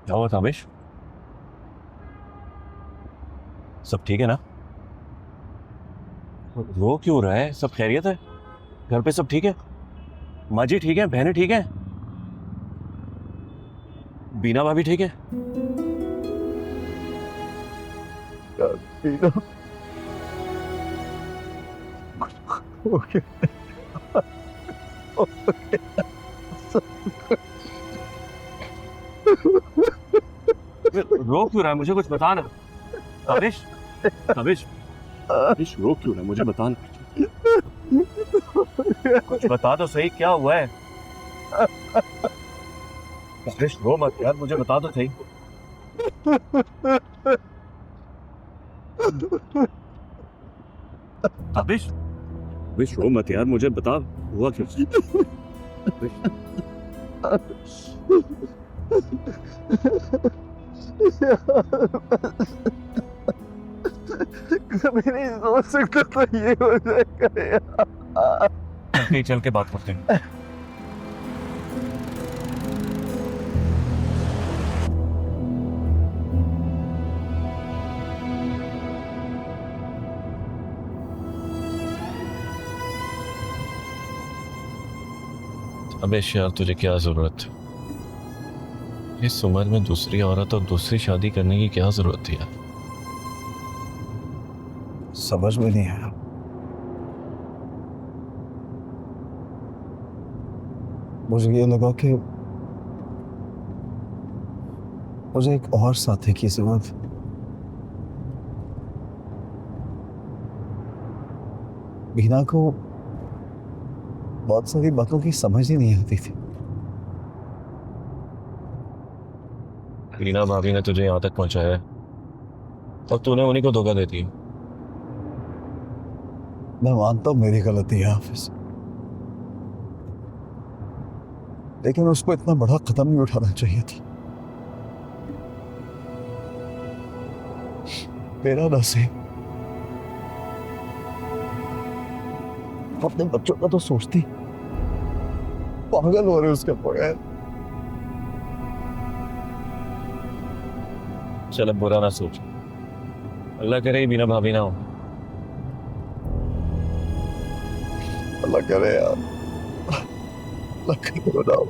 क्या हुआ कामेश? सब ठीक है ना? रो क्यों रहा है? सब खैरियत है? घर पे सब ठीक है? माँ जी ठीक है? बहनें ठीक है? बीना भाभी ठीक है? बीना ओके रो क्यों रहा है? मुझे कुछ बता ना। कामेश, कामेश, कामेश रो क्यों रहा है? मुझे बता ना। कुछ बता तो सही, क्या हुआ है? कामेश रो मत यार, मुझे बता तो सही। कामेश, कामेश रो मत यार, मुझे बता हुआ क्यों? कभी नहीं सोच सकता था ये हो जाएगा यार। कहीं चल के बात करते हैं। अबेश यार, तुझे क्या जरूरत? इस उम्र में दूसरी औरत और दूसरी शादी करने की क्या जरूरत थी यार? समझ में नहीं आया। मुझे ये लगा कि मुझे एक और साथी की जरूरत। बीना को बहुत सारी बातों की समझ ही नहीं आती थी। बीना भाभी ने तुझे यहाँ तक पहुंचाया है और तूने उन्हीं को धोखा देती है। मैं मानता हूं मेरी गलती है हाफिज, लेकिन उसको इतना बड़ा कदम नहीं उठाना चाहिए था। मेरा नसीब। अपने बच्चों का तो सोचती, पागल हो रहे उसके बगैर। चल अब बुरा ना सोच, अल्लाह करे बीना भाभी ना हो। अल्लाह करे यार, अल्लाह करे बताओ।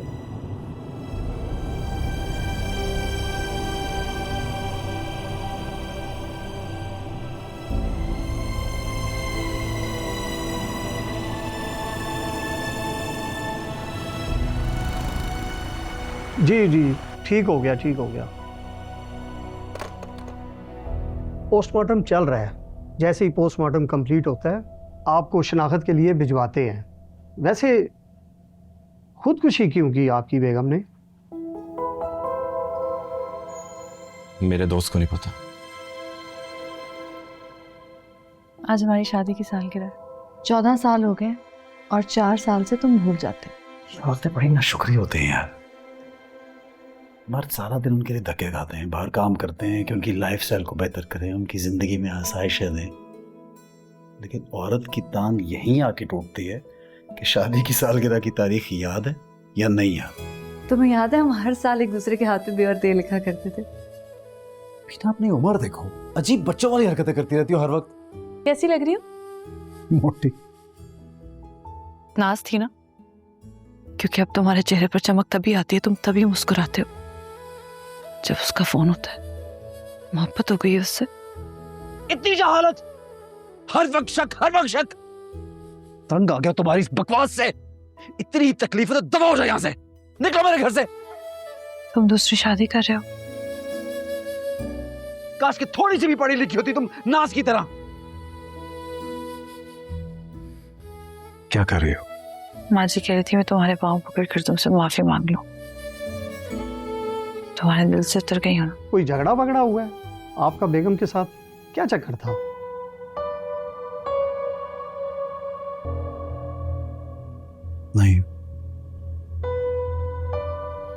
जी जी, ठीक हो गया, ठीक हो गया। पोस्टमार्टम चल रहा है, जैसे ही पोस्टमार्टम कंप्लीट होता है आपको शनाख्त के लिए भिजवाते हैं। वैसे खुदकुशी क्यों की आपकी बेगम ने? मेरे दोस्त को नहीं पता। आज हमारी शादी की सालगिरह। 14 साल हो गए और 4 साल से तुम भूल जाते हो। औरतें बड़ी नाशुक्री होते हैं यार। मर्द सारा दिन उनके लिए धक्के खाते हैं, बाहर काम करते हैं कि उनकी लाइफस्टाइल को बेहतर करें, उनकी जिंदगी में आसाइशें दें, लेकिन औरत की टांग यहीं आके टूटती है कि शादी की सालगिरह की तारीख याद है या नहीं याद। तुम्हें याद है हम हर साल एक दूसरे के हाथ पे बेवर तेल लिखा करते थे? बीना अपनी उम्र देखो, अजीब बच्चों वाली हरकतें करती रहती हो हर वक्त। कैसी लग रही हो? मोटी। नाज थी ना, क्योंकि अब तुम्हारे चेहरे पर चमक तभी आती है, तुम तभी मुस्कुराते हो जब उसका फोन होता है। मोहब्बत हो गई है उससे। इतनी जहालत, हर वक्त शक। तंग आ गया तुम्हारी इस बकवास से। इतनी तकलीफ है तो दबा हो जाए यहाँ से, निकलो मेरे घर से। तुम दूसरी शादी कर रहे हो? काश कि थोड़ी सी भी पढ़ी लिखी होती तुम नाज की तरह। क्या कर रही हो? माँ जी कह रही थी मैं तुम्हारे पाँव पकड़ कर तुमसे माफी मांग लूं। तुम्हारे दिल से उतर गई हूं ना। कोई झगड़ा वगड़ा हुआ है आपका बेगम के साथ? क्या चक्कर था?